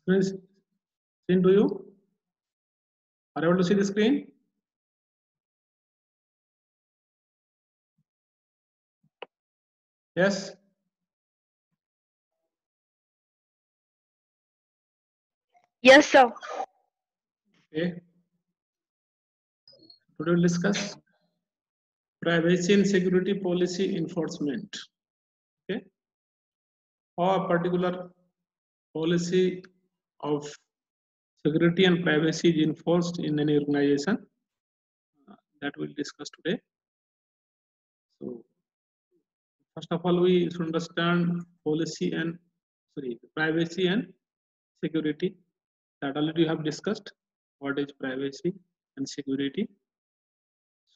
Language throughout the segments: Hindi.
Screen seen to you? Are you able to see the screen? Yes. Yes, sir. Okay. Today we'll discuss privacy and security policy enforcement. Okay. How a particular policy of security and privacy is enforced in any organization. That we'll discuss today. So, first of all, we should understand privacy and security. That already we have discussed. What is privacy and security?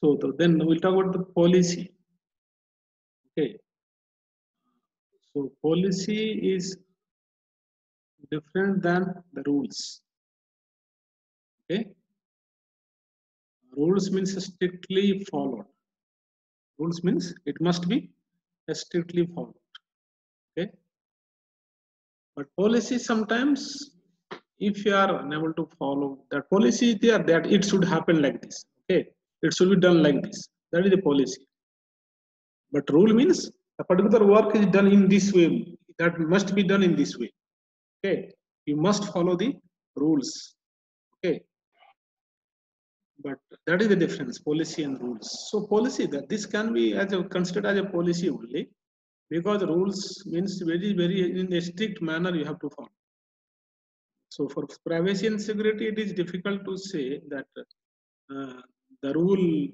So then we'll talk about the policy. Okay. So policy is different than the rules. Okay. Rules means strictly followed. Rules means it must be strictly followed. Okay. But policy sometimes, if you are unable to follow that policy, is there that it should happen like this. Okay. It should be done like this. That is the policy. But rule means a particular work is done in this way. That must be done in this way. Okay. You must follow the rules. Okay. But that is the difference, policy and rules. So policy, that this can be considered as a policy only, because rules means very in a strict manner you have to follow. So for privacy and security, it is difficult to say that the rule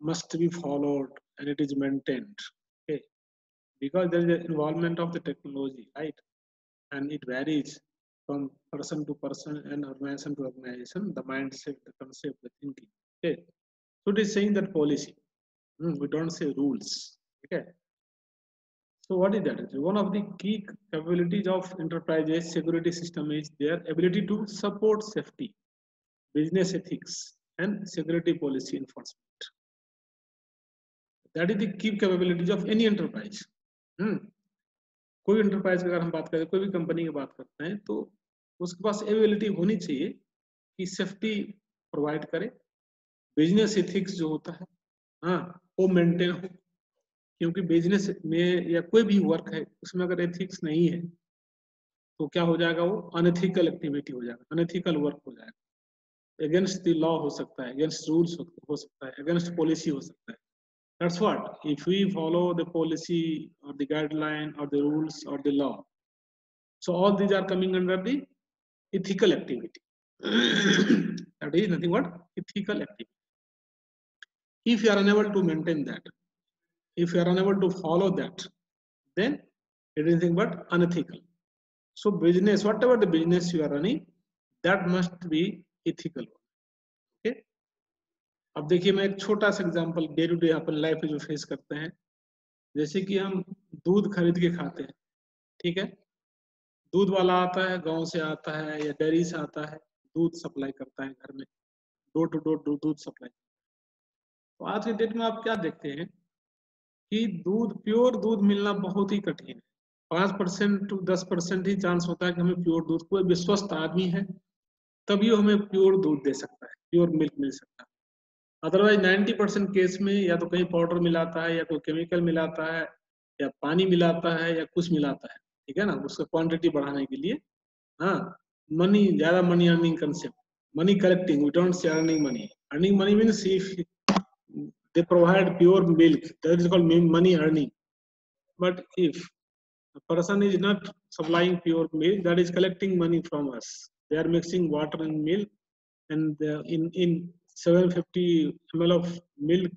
must be followed and it is maintained. Okay, because there is an involvement of the technology, right? And it varies from person to person and organization to organization, the mindset, the concept, the thinking. Okay. So it is saying that policy. We don't say rules. Okay. So what is that? One of the key capabilities of enterprises security system is their ability to support safety, business ethics, and security policy enforcement. That is the key capabilities of any enterprise. कोई enterprise की अगर हम बात करें, कोई भी कंपनी की बात करते हैं, तो उसके पास एबिलिटी होनी चाहिए कि सेफ्टी प्रोवाइड करे, बिजनेस एथिक्स जो होता है वो मेंटेन हो, क्योंकि बिजनेस में या कोई भी वर्क है उसमें अगर एथिक्स नहीं है तो क्या हो जाएगा, वो अनएथिकल एक्टिविटी हो जाएगा, अनएथिकल वर्क हो जाएगा, अगेंस्ट द लॉ हो सकता है, अगेंस्ट रूल्स हो सकता है, अगेंस्ट पॉलिसी हो सकता है. That's what, if we follow the policy or the guideline or the rules or the law, so all these are coming under the ethical activity. That is nothing but ethical activity. If you are unable to maintain that, if you are unable to follow that, then it is nothing but unethical. So business, whatever the business you are running, that must be ethical. Okay. अब देखिए, मैं एक छोटा सा एग्जांपल डे टू डे अपन लाइफ में जो फेस करते हैं, जैसे कि हम दूध खरीद के खाते हैं. ठीक है, दूध वाला आता है, गांव से आता है या डेयरी से आता है, दूध सप्लाई करता है घर में, डोर टू डोर दूध सप्लाई. तो आज के डेट में आप क्या देखते हैं कि प्योर दूध मिलना बहुत ही कठिन है. 5% to 10% ही चांस होता है कि हमें प्योर दूध, कोई विश्वस्त आदमी है तभी हमें प्योर दूध दे सकता है, प्योर मिल्क मिल सकता है. अदरवाइज 90% केस में या तो कहीं पाउडर मिलाता है, या कोई केमिकल मिलाता है, या पानी मिलाता है, या कुछ मिलाता है. ठीक है ना, उसका क्वांटिटी बढ़ाने के लिए. मनी, ज्यादा money earning concept, money collecting. We don't say earning money. Earning money means if they provide pure milk, that is called money earning. But if a person is not supplying pure milk, that is collecting money from us. They are mixing water and milk, and in 750 ml of milk,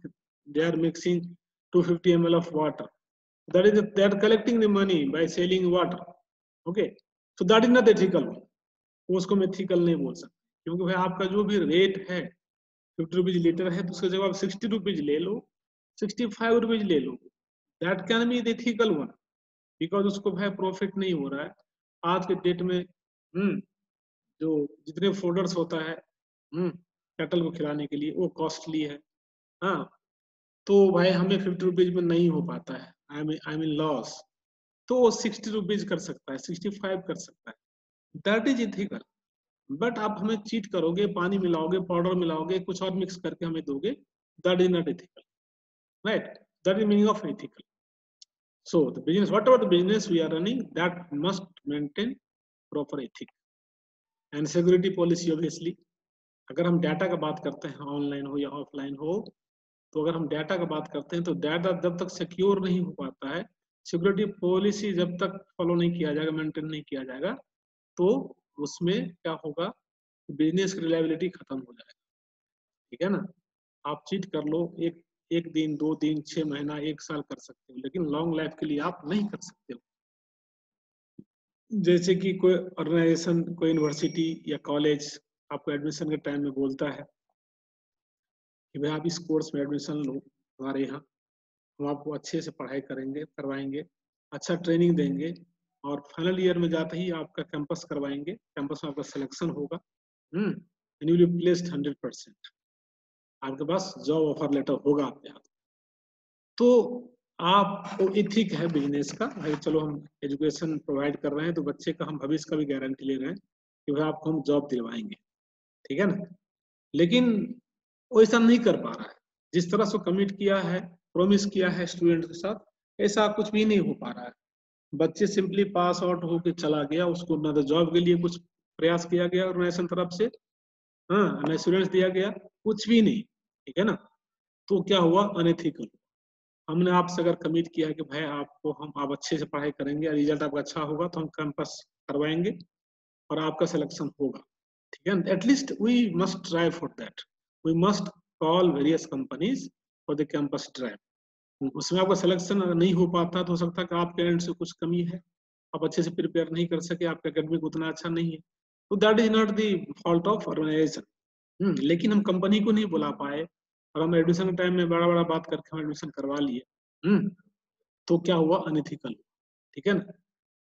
they are mixing 250 ml of water. That is, they are collecting the money by selling water. Okay, so that is not ethical. उसको मैं ethical नहीं बोल सकता, क्योंकि भाई आपका जो भी रेट है 50 रुपीज लीटर है, तो उसके जगह आप 60 रुपीज ले लो, 65 रुपीज ले लो, that can be the ethical one, because उसको भाई प्रॉफिट नहीं हो रहा है. आज के डेट में जो जितने फोडर्स होता है कैटल को खिलाने के लिए, वो कॉस्टली है. तो भाई हमें 50 रुपीज में नहीं हो पाता है, आई मीन लॉस. तो वो 60 रुपीज कर सकता है, 65 कर सकता है. That is ethical. बट आप हमें चीट करोगे, पानी मिलाओगे, पाउडर मिलाओगे, कुछ और मिक्स करके हमें दोगे, that is not ethical, right? That is meaning of ethical. So the business, whatever the business we are running, that must maintain proper ethics and security policy. Obviously, अगर हम डाटा का बात करते हैं, ऑनलाइन हो या ऑफलाइन हो, तो अगर हम डाटा का बात करते हैं तो डाटा जब तक सिक्योर नहीं हो पाता है, सिक्योरिटी पॉलिसी जब तक फॉलो नहीं किया जाएगा, मेंटेन नहीं किया जाएगा, तो उसमें क्या होगा, बिजनेस की रिलायबिलिटी खत्म हो जाएगा. ठीक है ना? आप चीट कर लो, एक दिन, 2 दिन, 6 महीना, 1 साल कर सकते हो, लेकिन लॉन्ग लाइफ के लिए आप नहीं कर सकते हो. जैसे कि कोई ऑर्गेनाइजेशन, कोई यूनिवर्सिटी या कॉलेज आपको एडमिशन के टाइम में बोलता है कि भाई आप इस कोर्स में एडमिशन लो हमारे यहाँ, हम आपको अच्छे से पढ़ाई करेंगे, करवाएंगे, अच्छा ट्रेनिंग देंगे, और फाइनल ईयर में जाते ही आपका कैंपस करवाएंगे, कैंपस में आपका सिलेक्शन होगा, and you will be placed 100%. आपके पास जॉब ऑफर लेटर होगा आपके हाथ. तो आप इथिक है बिजनेस का, भाई चलो हम एजुकेशन प्रोवाइड कर रहे हैं तो बच्चे का हम भविष्य का भी गारंटी ले रहे हैं कि भाई आपको हम जॉब दिलवाएंगे. ठीक है ना? लेकिन वो ऐसा नहीं कर पा रहा है. जिस तरह से कमिट किया है, प्रॉमिस किया है स्टूडेंट के साथ, ऐसा कुछ भी नहीं हो पा रहा है. बच्चे सिंपली पास आउट होके चला गया, उसको ना तो जॉब के लिए कुछ प्रयास किया गया ऑर्गेनाइजेशन तरफ से, हाँ, ना स्टूडेंट्स दिया गया, कुछ भी नहीं. ठीक है ना? तो क्या हुआ, अनएथिकल. हमने आपसे अगर कमिट किया है कि भाई आपको आप अच्छे से पढ़ाई करेंगे, रिजल्ट आपका अच्छा होगा तो हम कैंपस करवाएंगे और आपका सिलेक्शन होगा. ठीक है, at least we must try for that. We must call various companies for the campus drive. उसमें आपका सिलेक्शन अगर नहीं हो पाता तो हो सकता है कि आपके एंड से कुछ कमी है, आप अच्छे से प्रिपेयर नहीं कर सके, आपका एकेडमिक उतना अच्छा नहीं है, तो that is not the fault of organisation. लेकिन हम कंपनी को नहीं बुला पाए और हम एडमिशन के टाइम में बड़ा बड़ा बात करके हम एडमिशन करवा लिए, तो क्या हुआ, अनइथिकल. ठीक है ना?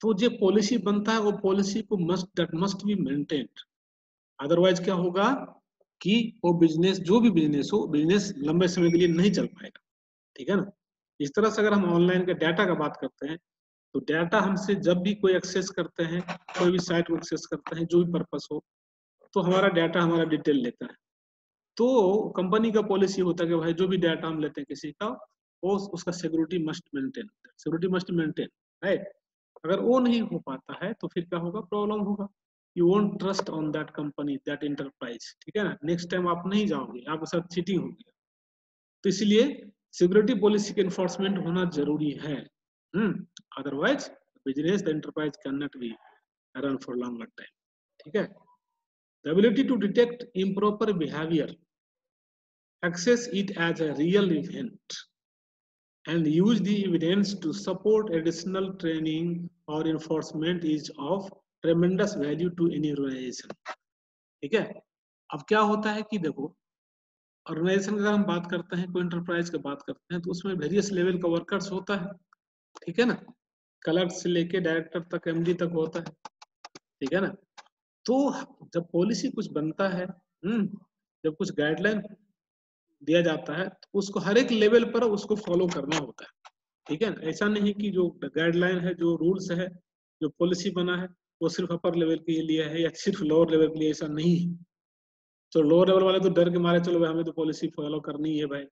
तो जो पॉलिसी बनता है वो पॉलिसी को मस्ट बी मेंटेन्ड. अदरवाइज क्या होगा कि वो बिजनेस, जो भी बिजनेस हो, बिजनेस लंबे समय के लिए नहीं चल पाएगा. ठीक है ना? इस तरह से अगर हम ऑनलाइन के डाटा का बात करते हैं तो डाटा हमसे जब भी कोई एक्सेस करते हैं, कोई भी साइट को एक्सेस करते हैं, जो भी पर्पस हो, तो हमारा डाटा, हमारा डिटेल लेता है. तो कंपनी का पॉलिसी होता है कि भाई जो भी डाटा हम लेते हैं किसी का, वो उसका सिक्योरिटी मस्ट मेंटेन, राइट? अगर वो नहीं हो पाता है तो फिर क्या होगा, प्रॉब्लम होगा. You won't trust on that company, that enterprise. ठीक है ना? नेक्स्ट टाइम आप नहीं जाओगे, आपके साथ चीटिंग होगी. तो इसलिए सिक्योरिटी पॉलिसी के इन्फोर्समेंट होना जरूरी है. Otherwise business, the enterprise can not be run for longer time. ठीक है? The ability to detect improper behaviour, access it as a real event, and use the evidence to support additional training or enforcement is of tremendous value to any organization. ठीक है? अब क्या होता है कि देखो, ऑर्गेनाइजेशन की अगर हम बात करते हैं, कोई एंटरप्राइज की बात करते हैं, तो उसमें वेरियस लेवल का वर्कर्स होता है. ठीक है ना? क्लर्क से लेके डायरेक्टर तक, एमडी तक होता है. ठीक है ना? तो जब पॉलिसी कुछ बनता है, जब कुछ गाइडलाइन दिया जाता है, तो उसको हर एक लेवल पर उसको फॉलो करना होता है. ठीक है ना? ऐसा नहीं कि जो गाइडलाइन है, जो रूल्स है, जो पॉलिसी बना है, वो सिर्फ अपर लेवल के लिए है या सिर्फ लोअर लेवल के लिए, ऐसा नहीं है. तो लोअर लेवल वाले तो डर के मारे, चलो भाई हमें तो पॉलिसी फॉलो करनी है भाई,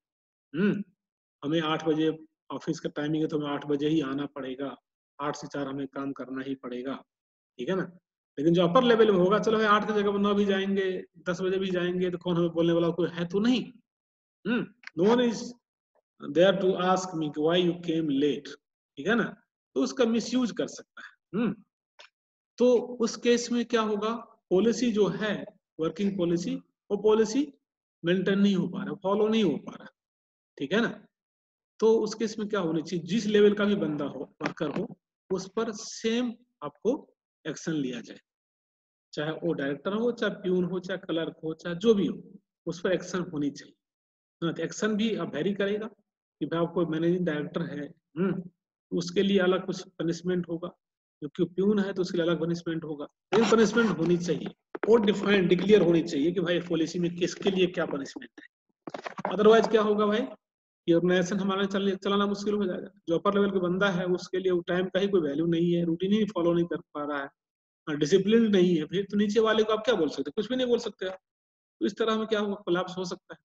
हमें 8 बजे ऑफिस का टाइमिंग है तो हमें 8 बजे ही आना पड़ेगा, 8 से 4 हमें काम करना ही पड़ेगा. ठीक है ना? लेकिन जो अपर लेवल में होगा, चलो भाई 8 की जगह 9 भी जाएंगे, 10 बजे भी जाएंगे, तो कौन हमें बोलने वाला, कोई है तो नहीं. No one is there to ask me why you came late. ठीक है ना? तो उसका मिसयूज कर सकता है. तो उस केस में क्या होगा, पॉलिसी जो है, वर्किंग पॉलिसी, वो पॉलिसी मेंटेन नहीं हो पा रहा, फॉलो नहीं हो पा रहा. ठीक है ना? तो उस केस में क्या होना चाहिए, जिस लेवल का भी बंदा हो, वर्कर हो, उस पर सेम आपको एक्शन लिया जाए. चाहे वो डायरेक्टर हो, चाहे प्यून हो, चाहे क्लर्क हो, चाहे जो भी हो, उस पर एक्शन होनी चाहिए. तो एक्शन भी अब वेरी करेगा कि भाई आपको मैनेजिंग डायरेक्टर है, तो उसके लिए अलग कुछ पनिशमेंट होगा, जो प्यून है तो उसके लिए अलग पनिशमेंट होगा. लेकिन पनिशमेंट होनी चाहिए और डिफाइन, डिक्लेयर होनी चाहिए कि भाई पॉलिसी में किसके लिए क्या पनिशमेंट है. अदरवाइज क्या होगा भाई, कि ऑर्गेनाइजेशन हमारा चलाना मुश्किल हो जाएगा. जो अपर लेवल का बंदा है उसके लिए टाइम का ही कोई वैल्यू नहीं है, रूटीन ही फॉलो नहीं कर पा रहा है, डिसिप्लिन नहीं है, फिर तो नीचे वाले को आप क्या बोल सकते, कुछ भी नहीं बोल सकते आप। तो इस तरह में क्या होगा, कोलैप्स हो सकता है,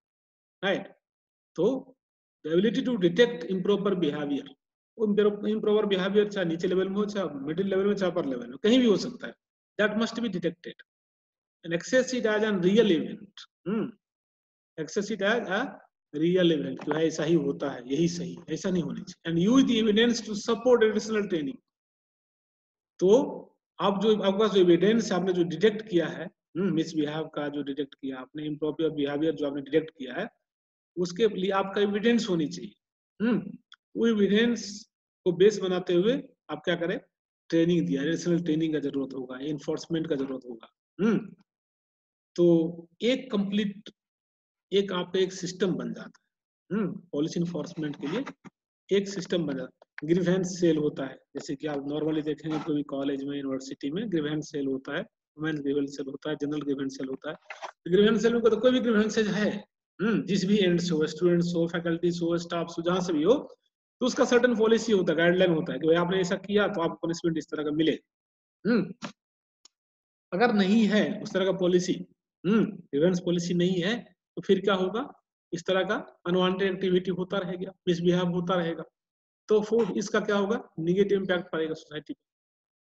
राइट। तो the ability to detect improper behaviour, improper behaviour चाहे नीचे लेवल में हो, चाहे मिडिल लेवल में, चाहे अपर लेवल में, कहीं भी हो सकता है, that must be detected and access it as an real event, access it as a real event, जो है ऐसा ही होता है, यही सही, ऐसा नहीं होना चाहिए, and use the evidence to support additional training. तो आप जो आपका जो एविडेंस आपने जो डिटेक्ट किया है, मिसबिहेव का जो डिटेक्ट किया आपने, इम्प्रॉपर बिहेवियर जो आपने डिटेक्ट किया है, उसके लिए आपका एविडेंस होनी चाहिए। वो एविडेंस को बेस बनाते हुए आप क्या करें, ट्रेनिंग दिया, एडिशनल ट्रेनिंग का जरूरत होगा, इन्फोर्समेंट का जरूरत होगा। तो एक कंप्लीट एक आपका एक सिस्टम बन जाता है, पॉलिसी इन्फोर्समेंट के लिए एक सिस्टम बन जाता है। ग्रीवेंस सेल होता है, जैसे कि आप नॉर्मली देखेंगे कोई कॉलेज में, यूनिवर्सिटी में ग्रीवेंस सेल होता है, वुमेन्स ग्रीवेंस सेल होता है, जनरल ग्रीवेंस सेल होता है। ग्रीवेंस सेल में तो कोई भी ग्रीवेंसेज है, जिस भी एंड से हो, स्टूडेंट्स हो, फैकल्टीज हो, स्टाफ हो, जहां से भी हो, तो उसका सर्टेन पॉलिसी होता है, गाइडलाइन होता है कि भाई आपने ऐसा किया तो आपको पनिशमेंट इस तरह का मिले। अगर नहीं है उस तरह का पॉलिसी, ग्रीवेंस पॉलिसी नहीं है, तो फिर क्या होगा, इस तरह का अनवांटेड एक्टिविटी होता रहेगा, मिसबिहेव होता रहेगा, तो फिर इसका क्या होगा, निगेटिव इम्पैक्ट पड़ेगा सोसाइटी पर,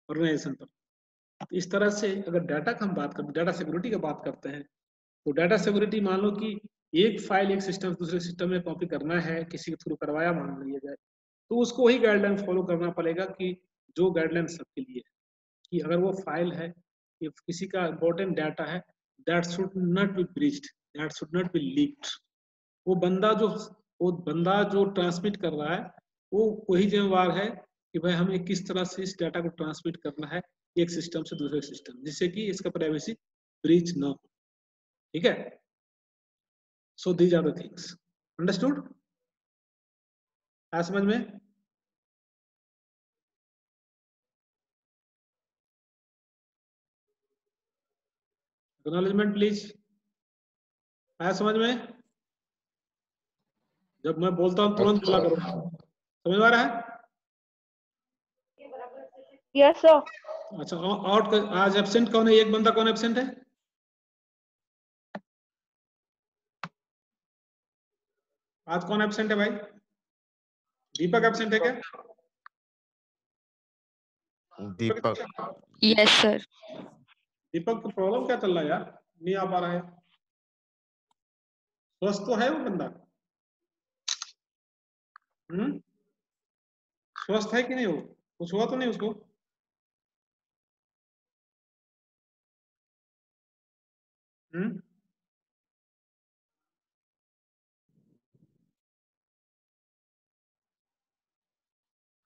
ऑर्गेनाइजेशन पर। इस तरह से अगर डाटा का हम बात करते, डाटा सिक्योरिटी की बात करते हैं, तो डाटा सिक्योरिटी मान लो कि एक फाइल एक सिस्टम से दूसरे सिस्टम में कॉपी करना है, किसी के थ्रू करवाया मान लिया जाए, तो उसको वही गाइडलाइन फॉलो करना पड़ेगा कि जो गाइडलाइन सबके लिए है, कि अगर वो फाइल है, if किसी का इम्पोर्टेंट डाटा है, that should not be breached, that should not be leaked। वो बंदा जो ट्रांसमिट कर रहा है, वो वही जिम्मेवार है कि भाई हमें किस तरह से इस डाटा को ट्रांसमिट करना है एक सिस्टम से दूसरे सिस्टम, जिससे कि इसका प्राइवेसी ब्रीच ना हो, ठीक है। So these are the things, understood, समझ में? एक्नॉलेजमेंट प्लीज, आया समझ में? जब मैं बोलता हूँ तुरंत बोला करो, समझ आ रहा है? Yes, sir. अच्छा, आउट आज एब्सेंट कौन है, एक बंदा कौन एब्सेंट है? आज कौन एब्सेंट है भाई? दीपक एब्सेंट है क्या? दीपक। Yes, sir. दीपक को प्रॉब्लम क्या चल रहा है यार, नहीं आ पा रहा है? स्वस्थ तो है वो बंदा? स्वस्थ है कि नहीं? वो कुछ हुआ तो नहीं उसको?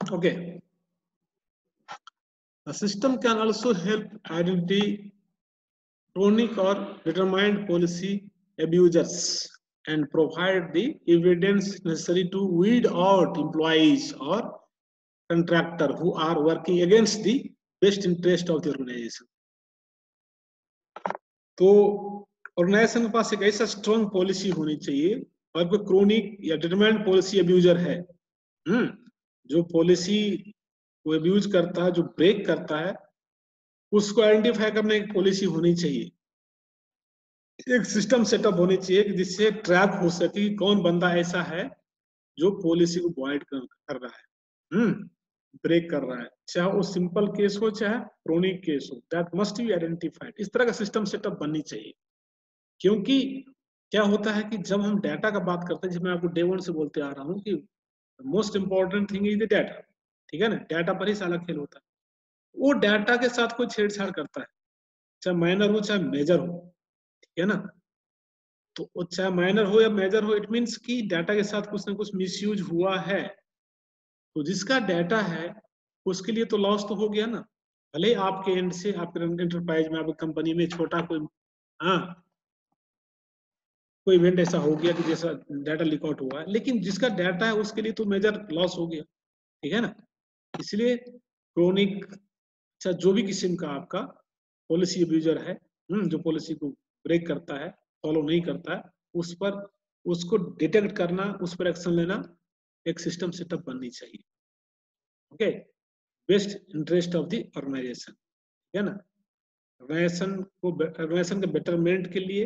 Okay. The system can also help identify chronic or determined policy abusers and provide the evidence necessary to weed out employees or contractor who are working against the best interest of the organization। तो ऑर्गेनाइजेशन के पास एक ऐसा स्ट्रॉन्ग पॉलिसी होनी चाहिए, और कोई क्रोनिक या डिटरमाइंड पॉलिसी अब्यूजर है, जो पॉलिसी को अब्यूज करता है, जो ब्रेक करता है, उसको आइडेंटिफाई करने की पॉलिसी होनी चाहिए, एक सिस्टम सेटअप होनी चाहिए कि जिससे ट्रैक हो सके कि कौन बंदा ऐसा है जो पॉलिसी को वॉइड कर रहा है, ब्रेक कर रहा है, चाहे वो सिंपल केस हो चाहे क्रोनिक केस हो, दैट मस्ट बी आइडेंटिफाइड। इस तरह का सिस्टम सेटअप बननी चाहिए, क्योंकि क्या होता है कि जब हम डाटा का बात करते हैं, जब मैं आपको डे वन से बोलते आ रहा हूँ कि most important thing is the data, ठीक है ना, डाटा पर ही सारा खेल होता है। वो डाटा के साथ कोई छेड़छाड़ करता है, चाहे माइनर हो चाहे मेजर हो, ठीक है ना, तो चाहे माइनर हो या मेजर हो, इट मीन्स कि डाटा के साथ कुछ ना कुछ मिसयूज हुआ है, तो जिसका डाटा है उसके लिए तो लॉस तो हो गया ना, भले आपके एंड से, आपके एंटरप्राइज में, आपकी कंपनी में छोटा कोई कोई इवेंट ऐसा हो गया कि जैसा डाटा लीक आउट हुआ है, लेकिन जिसका डाटा है उसके लिए तो मेजर लॉस हो गया, ठीक है ना। इसलिए क्रोनिक, अच्छा जो भी किस्म का आपका पॉलिसी अब्यूजर है, जो पॉलिसी को ब्रेक करता है, फॉलो नहीं करता है, उस पर उसको डिटेक्ट करना, उस पर एक्शन लेना, एक सिस्टम सेटअप बननी चाहिए, okay, best interest of the organisation, ठीक है ना। ऑर्गेनाइजेशन के बेटरमेंट के लिए,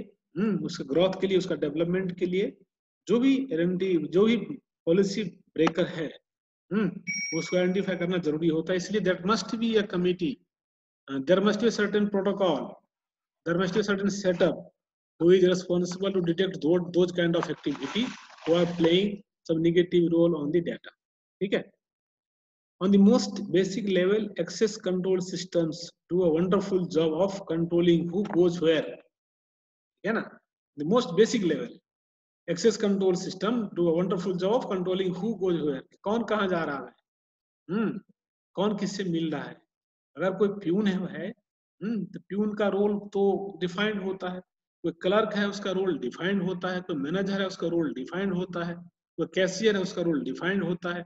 उसके ग्रोथ के लिए, उसका डेवलपमेंट के लिए जो भी पॉलिसी ब्रेकर है, उसको आइडेंटिफाई करना जरूरी होता है। इसलिए there must be a committee, there must be certain protocol, there must be certain setup who is responsible to detect those kind of activity who are playing some negative role on the data. ठीक है? On the most basic level, access control systems do a wonderful job of controlling who goes where. है ना? The most basic level, access control system do a wonderful job of controlling who goes where. कौन कहाँ जा रहा है, कौन किससे मिल रहा है। अगर कोई प्यून है, तो प्यून का रोल तो डिफाइंड होता है, कोई क्लर्क है उसका रोल डिफाइंड होता है, कोई मैनेजर है उसका रोल डिफाइंड होता है, कोई कैशियर है उसका रोल डिफाइंड होता है,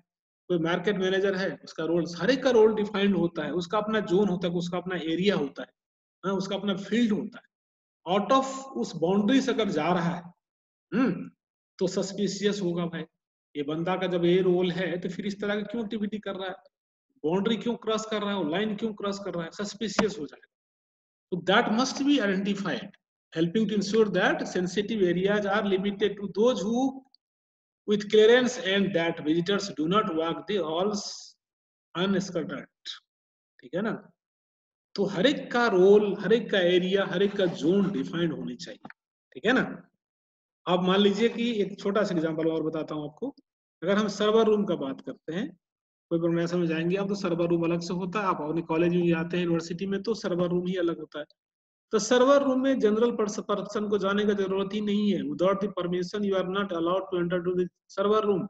कोई मार्केट मैनेजर है उसका रोल, हर एक का रोल डिफाइंड होता है, उसका अपना जोन होता है, उसका अपना एरिया होता है, उसका अपना फील्ड होता है। आउट ऑफ उस बाउंड्री से अगर जा रहा है, तो सस्पिशियस होगा भाई, ये बंदा का जब ये रोल है तो फिर इस तरह की क्यों एक्टिविटी कर रहा है, बाउंड्री क्यों क्रॉस कर रहा है, लाइन क्यों क्रॉस कर रहा है, सस्पिशियस हो जाएगा। तो that must be identified, helping to ensure that sensitive areas are limited to those who with clearance and that visitors do not walk the halls unescorted. ठीक है ना? तो हर एक का रोल, हर एक का एरिया, हर एक का जोन डिफाइंड होनी चाहिए। ठीक है ना? आप मान लीजिए कि एक छोटा सा एग्जांपल और बताता हूं आपको। अगर हम सर्वर रूम का बात करते हैं, कोई ऑर्गेनाइजेशन में जाएंगे आप तो सर्वर रूम अलग से होता है, आप अपने कॉलेज में जाते हैं यूनिवर्सिटी में तो सर्वर रूम ही अलग होता है। तो सर्वर रूम में जनरल पर्सन को जाने का जरूरत ही नहीं है। Without the permission you are not allowed to enter to the server room.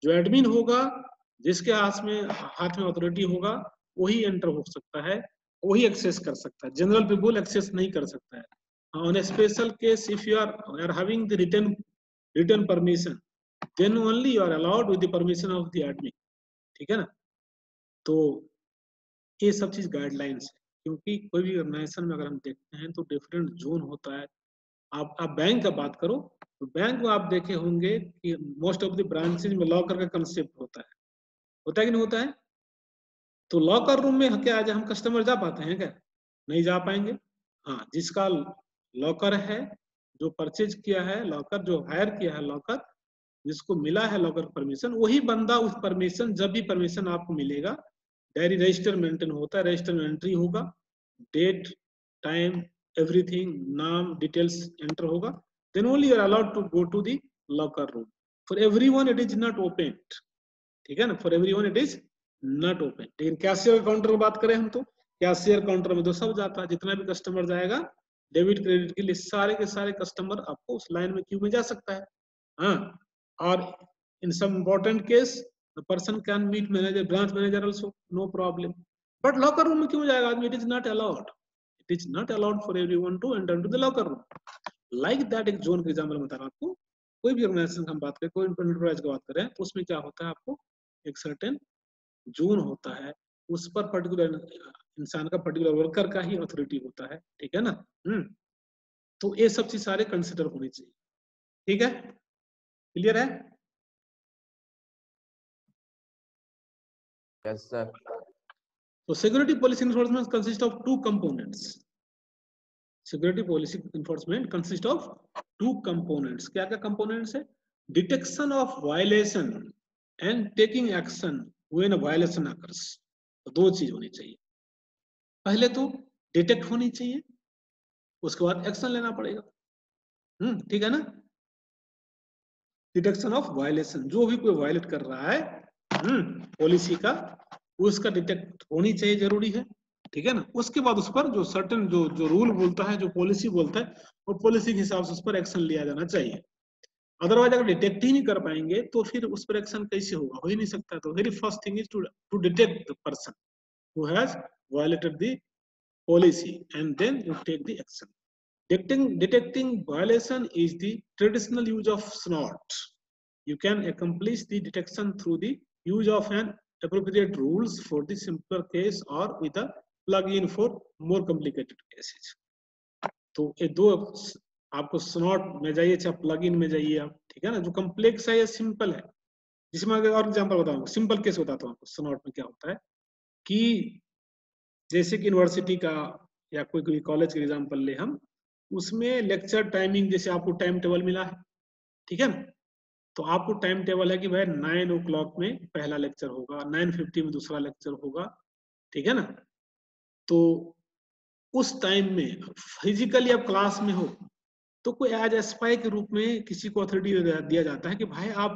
जो एडमिन होगा, जिसके हाथ में अथॉरिटी होगा, वही एंटर हो सकता है, वही एक्सेस कर सकता है। जनरल पीपल एक्सेस नहीं कर सकता है। On a special case if you are having the written permission then only you are allowed with the permission of the admin. ठीक है ना? तो ये सब चीज गाइडलाइंस है, क्योंकि कोई भी ऑर्गेनाइजेशन में अगर हम देखते हैं तो डिफरेंट जोन होता है। आप बैंक का बात करो तो बैंक में आप देखे होंगे कि मोस्ट ऑफ द ब्रांचेज में लॉकर का कंसेप्ट होता है कि नहीं होता है? तो लॉकर रूम में क्या आज हम कस्टमर जा पाते हैं क्या? नहीं जा पाएंगे। हाँ, जिसका लॉकर है, जो परचेज किया है लॉकर, जो हायर किया है लॉकर, जिसको मिला है लॉकर परमिशन, वही बंदा उस परमिशन, जब भी परमिशन आपको मिलेगा, डायरी रजिस्टर मेंटेन होता है, रजिस्टर में एंट्री होगा, डेट, टाइम, एवरीथिंग, नाम, डिटेल्स एंटर होगा, then only you are allowed to go to the locker room. For everyone it is not open. ठीक है ना? For everyone it is not open. लेकिन कैशियर काउंटर की बात करें हम तो कैशियर काउंटर में तो सब जाता है, जितना भी कस्टमर जाएगा डेबिट क्रेडिट के लिए, सारे के सारे कस्टमर आपको उस लाइन में क्यू में जा सकता है। हाँ, और in some important case the person can meet manager, branch manager also, no problem. But locker room में क्यों जाएगा आदमी? It is not allowed. It is not allowed for everyone to enter into the locker room. Like that, एक जोन का एग्जांपल बता रहा हूं आपको। कोई भी ऑर्गेनाइजेशन की हम बात करें, कोई एंटरप्राइज की बात करें, तो उसमें क्या होता है, आपको एक सर्टेन जोन होता है, उस पर पर्टिकुलर इंसान का, पर्टिकुलर वर्कर का ही अथॉरिटी होता है। ठीक है ना? तो ये सब चीज सारे कंसिडर होनी चाहिए। ठीक है? क्लियर है? Yes, sir. So security policy enforcement consists of two components. Security policy enforcement consists of two components. क्या क्या components है? Detection of violation and taking action when a violation occurs. तो दो चीज होनी चाहिए। पहले तो डिटेक्ट होनी चाहिए, उसके बाद एक्शन लेना पड़ेगा। ठीक है ना? डिटेक्शन ऑफ वायलेशन, जो भी कोई वायलेट कर रहा है पॉलिसी का, उसका डिटेक्ट होनी चाहिए, जरूरी है। ठीक है ना? उसके बाद उस पर जो सर्टेन जो रूल बोलता है, जो पॉलिसी बोलता है, वो पॉलिसी के हिसाब से उस पर एक्शन लिया जाना चाहिए। अदरवाइज अगर डिटेक्ट ही नहीं कर पाएंगे तो फिर उस पर एक्शन कैसे होगा? हो ही नहीं सकता। तो very first thing is to detect the person who has violated the policy and then you take the action. Detecting violation is the traditional use of SNOT. You can accomplish the detection through the use of an appropriate rules for the simpler case or with a plug-in for more complicated cases. तो ये दो आपको SNOT में जाइए, चाहे plug-in में जाइए आप। ठीक है ना? जो कम्प्लेक्स है या सिंपल है, जिसमें अगर और एग्जाम्पल बताऊंगा, सिंपल केस बताता हूँ आपको। SNOT में क्या होता है कि जैसे कि यूनिवर्सिटी का या कोई कॉलेज का एग्जाम्पल ले हम, उसमें लेक्चर टाइमिंग जैसे आपको टाइम टेबल मिला है, ठीक है ना, तो आपको टाइम टेबल है कि भाई 9 o'clock में पहला लेक्चर होगा, 9:50 में दूसरा लेक्चर होगा, ठीक है ना। तो उस टाइम में फिजिकली आप क्लास में हो तो कोई एज एस्पाई के रूप में किसी को अथॉरिटी दिया जाता है कि भाई आप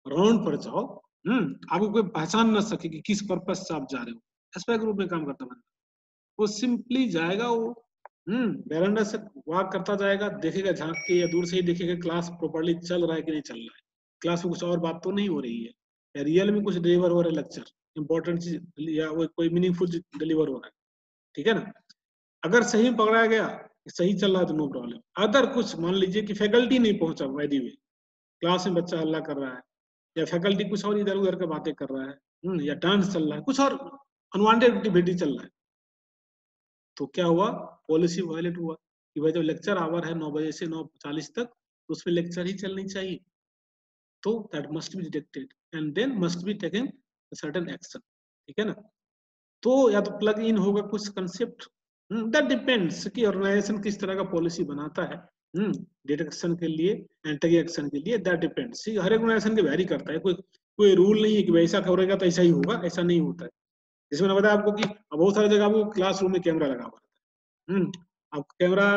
राउंड पर जाओ, आपको कोई पहचान ना सके कि किस पर्पज से आप जा रहे हो। एस्पाई के रूप में काम करता बंदा, वो सिंपली जाएगा, वो बरामदा से वॉक करता जाएगा, देखेगा झांक के या दूर से ही देखेगा क्लास प्रॉपर्ली चल रहा है कि नहीं चल रहा है, क्लास में कुछ और बात तो नहीं हो रही है, या रियल में कुछ डिलीवर हो रहा है लेक्चर, इंपॉर्टेंट चीज या वो कोई मीनिंगफुल डिलीवर हो रहा है, ठीक है ना। अगर सही पकड़ा गया, सही चल रहा है तो नो प्रॉब्लम। अदर कुछ मान लीजिए कि फैकल्टी नहीं पहुंचा बाय द वे, क्लास में बच्चा हल्ला कर रहा है या फैकल्टी कुछ और इधर उधर के बातें कर रहा है, या डांस चल रहा है, कुछ और अनवांटेड एक्टिविटी चल रहा है, तो क्या हुआ, पॉलिसी वायलेट हुआ कि भाई जब लेक्चर आवर है 9 बजे से 9:40 तक, तो उसमें लेक्चर ही चलनी चाहिए, तो that must be detected and then must be taken certain action, ठीक है ना। तो या तो प्लग इन होगा कुछ कंसेप्ट, दैट डिपेंड्स कि ऑर्गेनाइजेशन किस तरह का पॉलिसी बनाता है डिटेक्शन के लिए, एंटी एक्शन के लिए, दैट डिपेंड्स। हर ऑर्गेनाइजेशन के वैरी करता है, कोई रूल नहीं है कि वैसा करेगा तो ऐसा ही होगा, ऐसा नहीं होता है। जैसे मैंने बताया आपको कि बहुत सारी जगह आपको क्लासरूम में कैमरा लगा हुआ है, अब कैमरा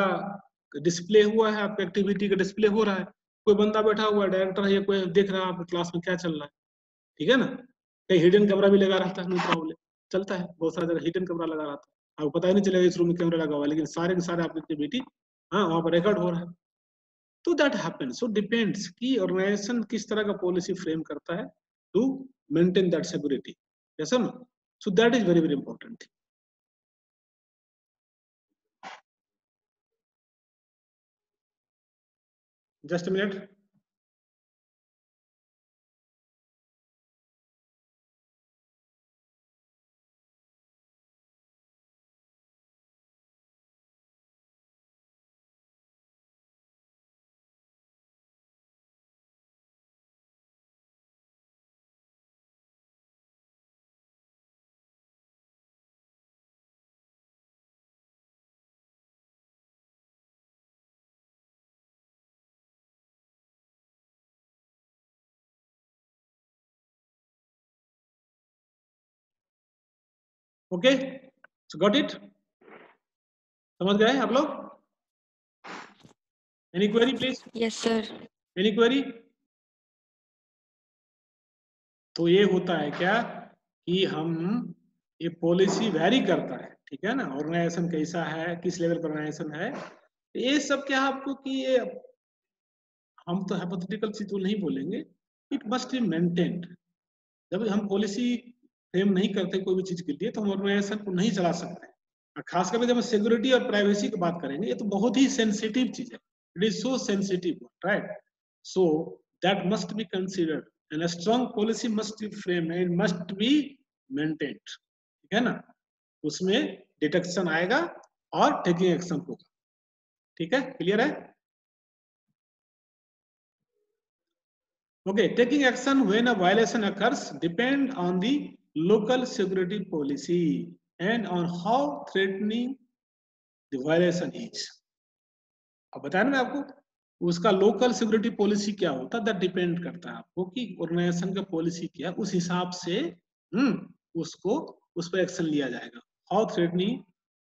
डिस्प्ले हुआ है, आपकी एक्टिविटी का डिस्प्ले हो रहा है, कोई बंदा बैठा हुआ है, डायरेक्टर है या कोई देख रहा है आपके क्लास में क्या चल रहा है, ठीक है ना। कहीं हिडन कैमरा भी लगा रहता है, नो प्रॉब्लम, चलता है, बहुत सारी जगह हिडन कैमरा लगा रहता है, आपको पता ही नहीं चलेगा इस रूम में कैमरा लगा हुआ है, लेकिन सारे के सारे आपकी एक्टिविटी वहां पर रिकॉर्ड हो रहा है। तो दैट हैपेंस, सो डिपेंड्स कि ऑर्गेनाइजेशन किस तरह का पॉलिसी फ्रेम करता है to maintain that security, yes और no. So that is very very important. Just a minute. Okay, so got it, समझ गए आप लोग? Any query please? Yes, sir. Any query? तो ये होता है क्या कि हम ये पॉलिसी वैरी करता है, ठीक है ना, ऑर्गेनाइजेशन कैसा है, किस लेवल पर ऑर्गेनाइजेशन है, ये सब क्या आपको कि ये हम तो हाइपोथेटिकल चीज तो नहीं बोलेंगे, इट मस्ट बी मेंटेन्ड। जब हम पॉलिसी फ्रेम नहीं करते कोई भी चीज के लिए तो हम ऑर्गेनाइजेशन को नहीं चला सकते, और खास करके जब हम सिक्योरिटी और प्राइवेसी की बात करेंगे, ये तो बहुत ही सेंसिटिव चीज है, it is so sensitive, right. So that must be considered and a strong policy must be frame and must be maintained, ठीक है ना। उसमें डिटेक्शन आएगा और टेकिंग एक्शन होगा, ठीक है, क्लियर है? Okay, taking action when a violation occurs depend on the local security policy and on how threatening the violation is. अब बताया ना आपको, उसका लोकल सिक्योरिटी पॉलिसी क्या होता है, दैट डिपेंड करता है आपको कि ऑर्गेनाइजेशन का पॉलिसी क्या है, उस हिसाब से उसको उस पर एक्शन लिया जाएगा। हाउ थ्रेटनिंग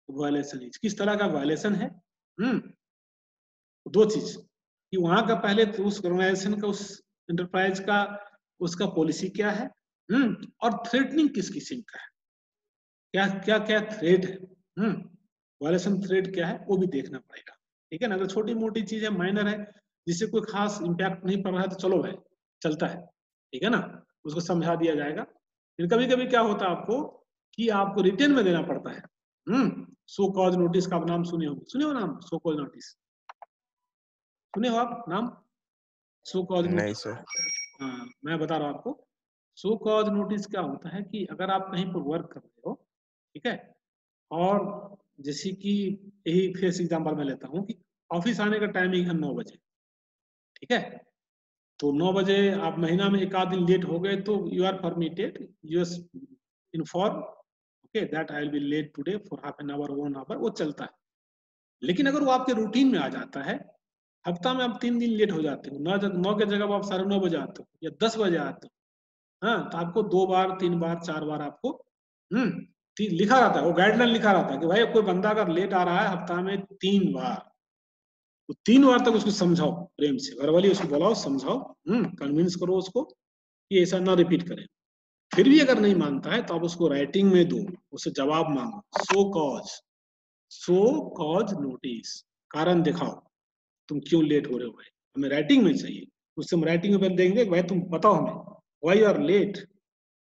वायलेशन इज, किस तरह का वायलेशन है, दो चीज कि वहां का पहले तो उस ऑर्गेनाइजेशन का, उस इंटरप्राइज का, उसका पॉलिसी क्या है, और थ्रेटनिंग किस किस्म का है, क्या क्या क्या थ्रेट है, वायलेशन थ्रेट क्या है, वो भी देखना पड़ेगा, ठीक है ना। अगर छोटी मोटी चीज है, माइनर है, जिससे कोई खास इम्पैक्ट नहीं पड़ रहा है, तो चलो भाई चलता है, ठीक है ना, उसको समझा दिया जाएगा। फिर कभी कभी क्या होता है आपको कि आपको रिटर्न में देना पड़ता है, सो कॉज नोटिस का आप नाम सुने हो नाम, सो कॉज नोटिस सुने हो आप नाम, सो कॉज नहीं नोटिस? सर। हाँ, मैं बता रहा हूँ आपको, सो कॉज नोटिस क्या होता है कि अगर आप कहीं पर वर्क कर रहे हो, ठीक है, और जैसे कि यही फेस एग्जाम्पल मैं लेता हूँ कि ऑफिस आने का टाइमिंग है 9 बजे, ठीक है, तो 9 बजे आप महीना में एक आध दिन लेट हो गए तो you are permitted, you inform, okay, that I will be late today for half an hour 1 hour, वो चलता है। लेकिन अगर वो आपके रूटीन में आ जाता है, हफ्ता में आप 3 दिन लेट हो जाते हो, 9 के जगह आप 9:30 बजे आते हो या 10 बजे आते हो, हाँ, तो आपको 2 बार 3 बार 4 बार आपको लिखा रहता है, वो गाइडलाइन लिखा रहता है कि भाई कोई बंदा अगर लेट आ रहा है हफ्ता में 3 बार, तो 3 बार तक उसको समझाओ, प्रेम से वर्बली उसको बुलाओ, समझाओ, कन्विंस करो उसको कि ऐसा ना रिपीट करे। फिर भी अगर नहीं मानता है तो आप उसको राइटिंग में दो, उससे जवाब मांगो, सो कॉज नोटिस, कारण दिखाओ, तुम क्यों लेट हो रहे हो भाई, हमें राइटिंग में चाहिए। उससे हम राइटिंग में पहले देंगे भाई तुम बताओ हमें why you are late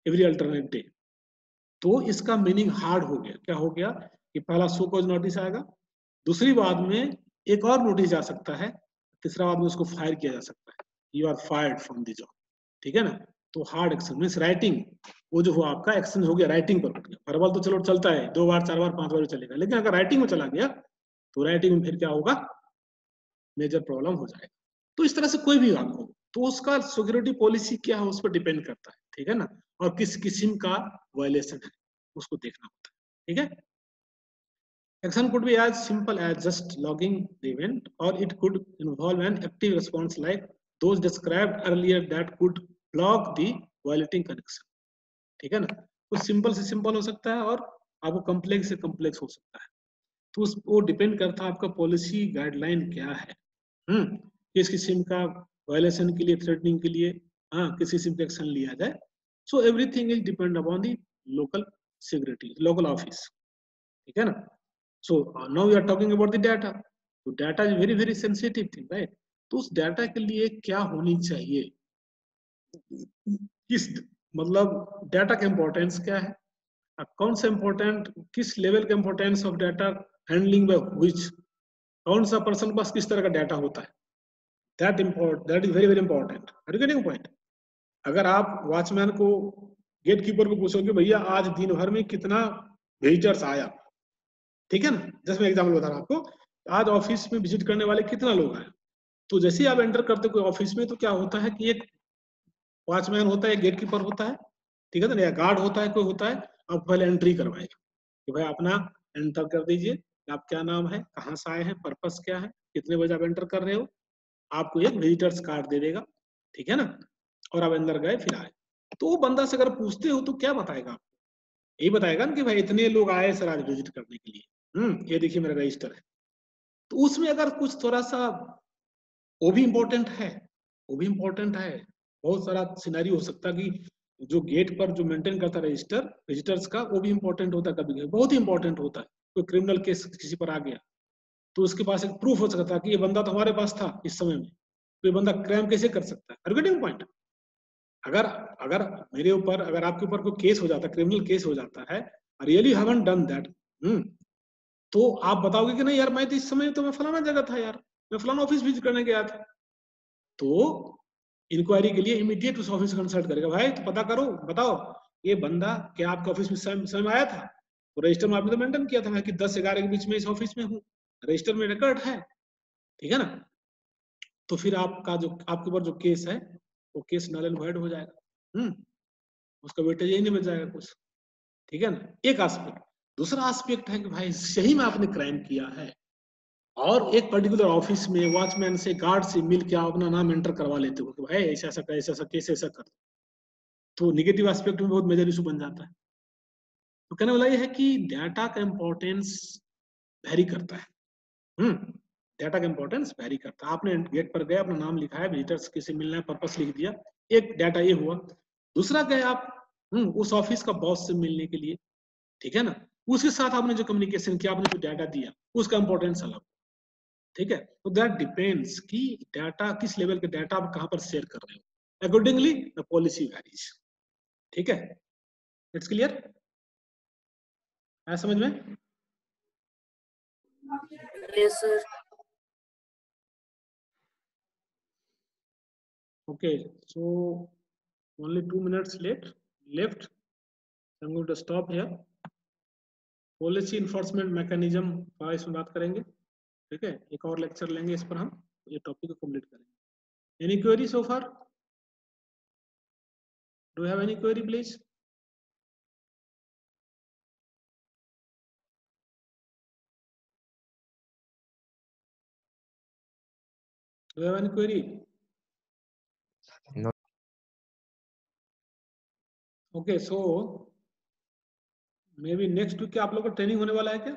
every alternate day. तो इसका मीनिंग हार्ड हो गया, क्या हो गया कि पहला सो कॉज नोटिस आएगा, दूसरी बात में एक और नोटिस जा सकता है, तीसरा बात में उसको फायर किया जा सकता है, you are fired from the job, ठीक है ना। तो हार्ड एक्शन मीन्स राइटिंग, वो जो हुआ आपका एक्शन हो गया राइटिंग पर उठ गया। वर्बल तो चलो चलता है 2 बार 4 बार 5 बार चलेगा, लेकिन अगर राइटिंग में चला गया तो राइटिंग में फिर क्या होगा, मेजर प्रॉब्लम हो जाएगा। तो इस तरह से कोई भी आपको, तो उसका सिक्योरिटी पॉलिसी क्या है उस पर डिपेंड करता है, ठीक है ना, और किस किस्म का वायलेशन है उसको देखना होता है, ठीक है। Action could be as simple as just logging the event, or it could involve an active response like those described earlier that could block the violating connection. ठीक है ना, कुछ सिंपल से सिंपल हो सकता है और आपको कम्प्लेक्स से कम्प्लेक्स हो सकता है। तो उस वो डिपेंड करता है आपका पॉलिसी गाइडलाइन क्या है, किस किस्म का वायलेशन के लिए, थ्रेटनिंग के लिए, हाँ, किस किस्म का एक्शन लिया जाए। So everything is depend upon the local security, local office, ठीक है ना। So now we are talking about the data. तो data is very very sensitive thing, right? तो उस data के लिए क्या होनी चाहिए, किस मतलब डाटा का इम्पोर्टेंस क्या है, कौन सा इम्पोर्टेंट, किस लेवल का importance of data handling by which, कौन सा पर्सन के पास किस तरह का डाटा होता है, that is very very important. Are you getting point. अगर आप वॉचमैन को, गेट कीपर को पूछोगे भैया आज दिन भर में कितना विजिटर्स आया, ठीक है ना, जैसे मैं एग्जाम्पल बता रहा हूँ आपको, आज ऑफिस में विजिट करने वाले कितना लोग आए, तो जैसे ही आप एंटर करते कोई ऑफिस में तो क्या होता है कि एक वॉचमैन होता है, गेट कीपर होता है, ठीक है ना, या गार्ड होता है, कोई होता है, आप पहले एंट्री करवाएगा कि भाई अपना एंटर कर दीजिए, आप क्या नाम है, कहाँ से आए हैं, पर्पस क्या है, कितने बजे आप एंटर कर रहे हो, आपको एक विजिटर्स कार्ड दे देगा, ठीक है ना, और आप अंदर गए फिर आए। तो वो बंदा से अगर पूछते हो तो क्या बताएगा आपको, यही बताएगा ना कि भाई इतने लोग आए सर आज विजिट करने के लिए, ये देखिए मेरा रजिस्टर है। तो उसमें अगर कुछ थोड़ा सा वो भी इम्पोर्टेंट है, वो भी इम्पोर्टेंट है, बहुत सारा सिनेरी हो सकता है कि जो गेट पर जो मेंटेन करता है रजिस्टर विजिटर्स का, वो भी इम्पोर्टेंट होता है, कभी बहुत ही इम्पोर्टेंट होता है। कोई क्रिमिनल केस किसी पर आ गया तो उसके पास एक प्रूफ हो सकता है कि ये बंदा तो हमारे पास था इस समय में, तो ये बंदा क्राइम कैसे कर सकता है। Are you getting point. अगर अगर मेरे ऊपर, अगर आपके ऊपर कोई केस हो जाता है, क्रिमिनल केस हो जाता है, रियली हैवंट डन दैट, तो आप बताओगे कि नहीं यार मैं तो इस समय तो मैं फलाना जगह था यार, मैं फलाना ऑफिस विजिट करने गया था। तो इंक्वायरी के लिए इमीडिएट उस ऑफिस कंसल्ट करेगा, भाई तो पता करो, बताओ ये बंदा क्या आपके ऑफिस में समय आया था, तो रजिस्टर में आपने तो मेंशन किया था कि 10-11 के बीच में इस ऑफिस में हूँ, रजिस्टर में रिकॉर्ड है, ठीक है ना। तो फिर आपका जो आपके ऊपर जो केस है वो केस नल एंड वॉइड हो जाएगा, उसका वेटेज ही नहीं बच जाएगा कुछ, ठीक है ना, एक एस्पेक्ट। दूसरा एस्पेक्ट है कि भाई सही में आपने क्राइम किया है और एक पर्टिकुलर ऑफिस में वॉचमैन से, गार्ड से मिल के आप अपना नाम एंटर करवा लेते हो कि भाई ऐसा ऐसा केस ऐसा कर, तो निगेटिव एस्पेक्ट में बहुत मेजर इशू बन जाता है। तो कहने वाला ये है कि डाटा का इंपॉर्टेंस वेरी करता है, डाटा का इंपॉर्टेंस वेरी करता है। आपने गेट पर गए, अपना नाम लिखा है, विजिटर्स किसे मिलना है, पर्पस लिख दिया, एक डाटा ये हुआ। दूसरा गए आप उस ऑफिस का बॉस से मिलने के लिए, ठीक है ना, उसके साथ आपने जो कम्युनिकेशन किया, आपने जो डाटा दिया, उसका इंपॉर्टेंस अलग, ठीक है। तो दैट डिपेंड्स कि डाटा किस लेवल के डाटा आप कहां पर शेयर कर रहे हो, अकॉर्डिंगली द पॉलिसी वैरीज, ठीक है। इट्स क्लियर, है समझ में। Yes, sir. Okay, so only 2 minutes left. I'm going to stop here. Policy enforcement mechanism का इसमें बात करेंगे, ठीक है, एक और लेक्चर लेंगे इस पर, हम ये टॉपिक को कंप्लीट करेंगे। Any query so far, do have any query please. Do you have any query? No. Okay, so maybe next week आप लोग का ट्रेनिंग होने वाला है क्या?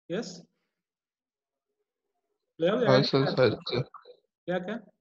Yes. Do you have any idea? क्या क्या?